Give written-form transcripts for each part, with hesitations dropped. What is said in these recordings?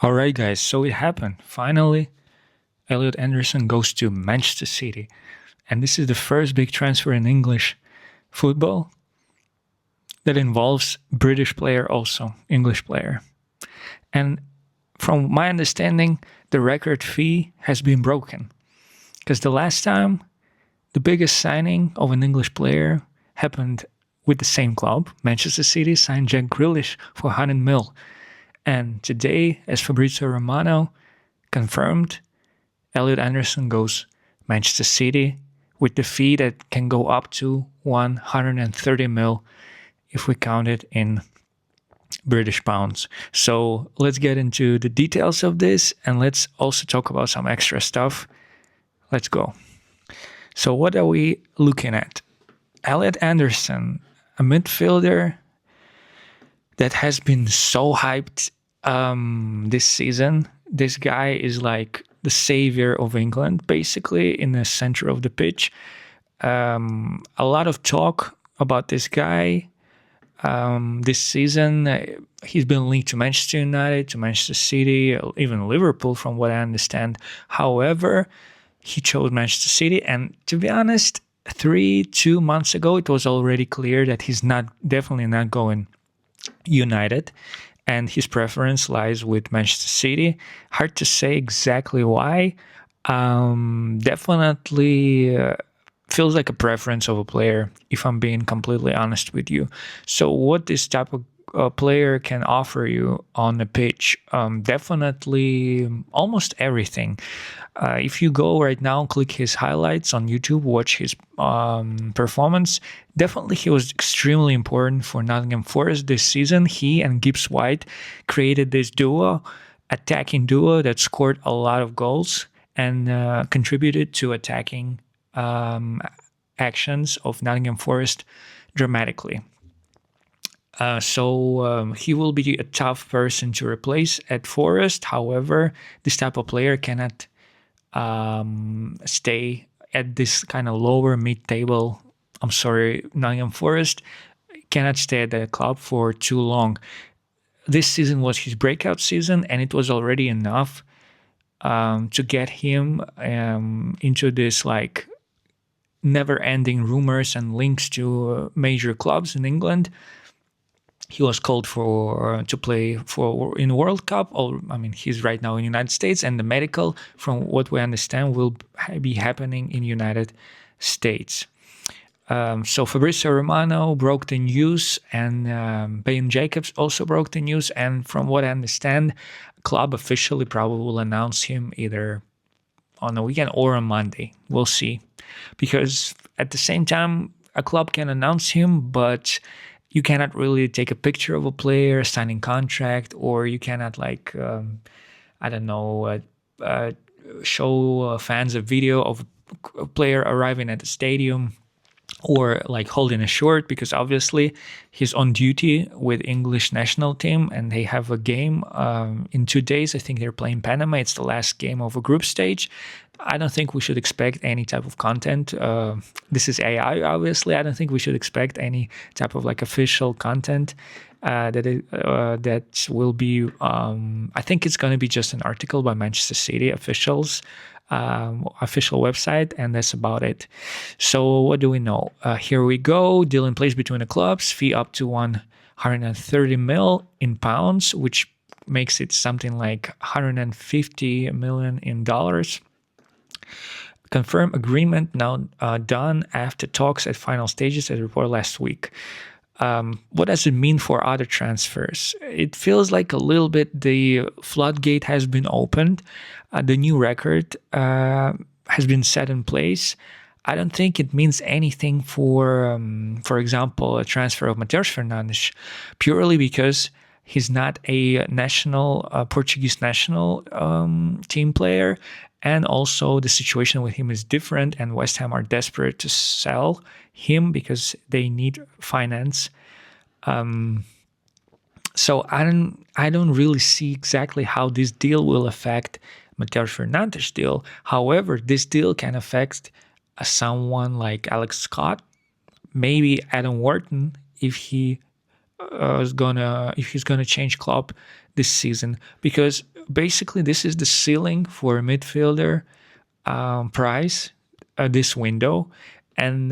All right, guys. So it happened. Finally, Elliot Anderson goes to Manchester City. And this is the first big transfer in English football that involves British player also, English player. And from my understanding, the record fee has been broken. Because the last time the biggest signing of an English player happened with the same club, Manchester City signed Jack Grealish for 100 mil. And today, as Fabrizio Romano confirmed, Elliot Anderson goes Manchester City with the fee that can go up to 130 mil if we count it in British pounds. So let's get into the details of this and let's also talk about some extra stuff. Let's go. So what are we looking at? Elliot Anderson, a midfielder that has been so hyped this season. This guy is like the savior of England, basically, in the center of the pitch. A lot of talk about this guy this season. He's been linked to Manchester United, to Manchester City, even Liverpool, from what I understand. However, he chose Manchester City, and to be honest, 2 months ago, it was already clear that he's definitely not going United, and his preference lies with Manchester City. Hard to say exactly why. Definitely feels like a preference of a player, if I'm being completely honest with you. So what this type of player can offer you on the pitch, definitely almost everything. If you go right now, click his highlights on YouTube, watch his performance, definitely he was extremely important for Nottingham Forest this season. He and Gibbs White created this attacking duo that scored a lot of goals and contributed to attacking actions of Nottingham Forest dramatically. So he will be a tough person to replace at Forest. However, this type of player cannot stay at this kind of lower mid-table. I'm sorry, Nottingham Forest cannot stay at the club for too long. This season was his breakout season, and it was already enough to get him into this like never-ending rumors and links to major clubs in England. He was called to play in World Cup. He's right now in the United States, and the medical, from what we understand, will be happening in United States. So Fabrizio Romano broke the news, and Ben Jacobs also broke the news. And from what I understand, club officially probably will announce him either on the weekend or on Monday. We'll see. Because at the same time, a club can announce him, but you cannot really take a picture of a player signing contract, or you cannot show fans a video of a player arriving at the stadium or like holding a shirt, because obviously he's on duty with English national team and they have a game in 2 days. I think they're playing Panama. It's the last game of a group stage. I don't think we should expect any type of content. This is AI, obviously. I don't think we should expect any type of like official content that will be. I think it's going to be just an article by Manchester City officials, official website, and that's about it. So what do we know? Here we go. Deal in place between the clubs. Fee up to 130 mil in pounds, which makes it something like 150 million in dollars. Confirmed agreement now done after talks at final stages, as reported last week. What does it mean for other transfers? It feels like a little bit the floodgate has been opened. The new record has been set in place. I don't think it means anything for example, a transfer of Mateus Fernandes, purely because he's not a Portuguese national team player. And also the situation with him is different, and West Ham are desperate to sell him because they need finance. So I don't really see exactly how this deal will affect Mateus Fernandes' deal. However, this deal can affect someone like Alex Scott, maybe Adam Wharton if he's gonna change club this season, because basically this is the ceiling for a midfielder price this window, and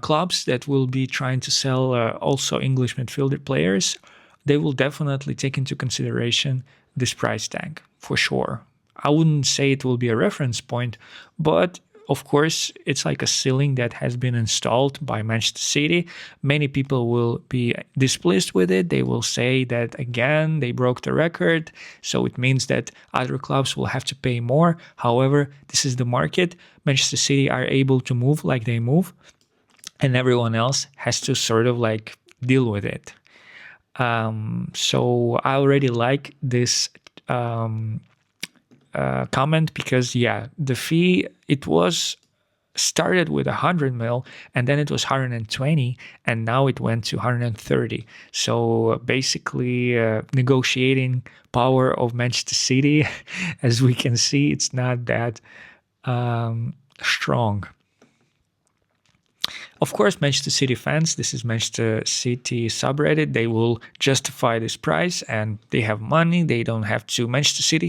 clubs that will be trying to sell also English midfielder players, they will definitely take into consideration this price tag for sure. I wouldn't say it will be a reference point, but of course, it's like a ceiling that has been installed by Manchester City. Many people will be displeased with it. They will say that, again, they broke the record, so it means that other clubs will have to pay more. However, this is the market. Manchester City are able to move like they move, and everyone else has to sort of like deal with it. So I already like this comment, because the fee, it was started with 100 mil, and then it was 120, and now it went to 130. So basically, negotiating power of Manchester City, as we can see, it's not that strong. Of course, Manchester City fans, this is Manchester City subreddit, they will justify this price, and they have money. They don't have to. Manchester City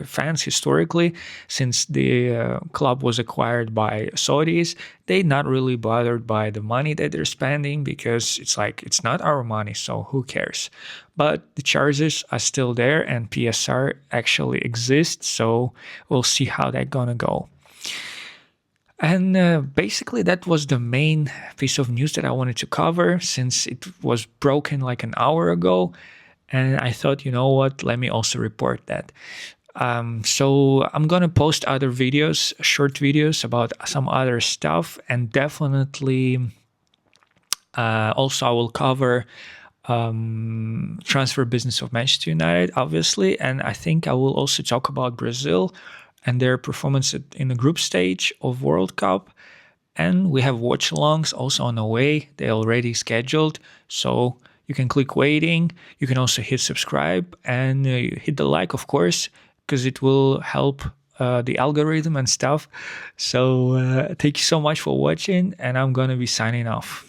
fans historically, since the club was acquired by Saudis, they're not really bothered by the money that they're spending, because it's like, it's not our money, so who cares? But the charges are still there, and PSR actually exists, so we'll see how that's gonna go. And basically, that was the main piece of news that I wanted to cover, since it was broken like an hour ago. And I thought, you know what, let me also report that. So I'm going to post other videos, short videos about some other stuff. And definitely also I will cover transfer business of Manchester United, obviously. And I think I will also talk about Brazil and their performance in the group stage of World Cup. And we have watch-alongs also on the way. They're already scheduled, so you can click waiting. You can also hit subscribe and hit the like, of course, because it will help the algorithm and stuff. So thank you so much for watching, and I'm gonna be signing off.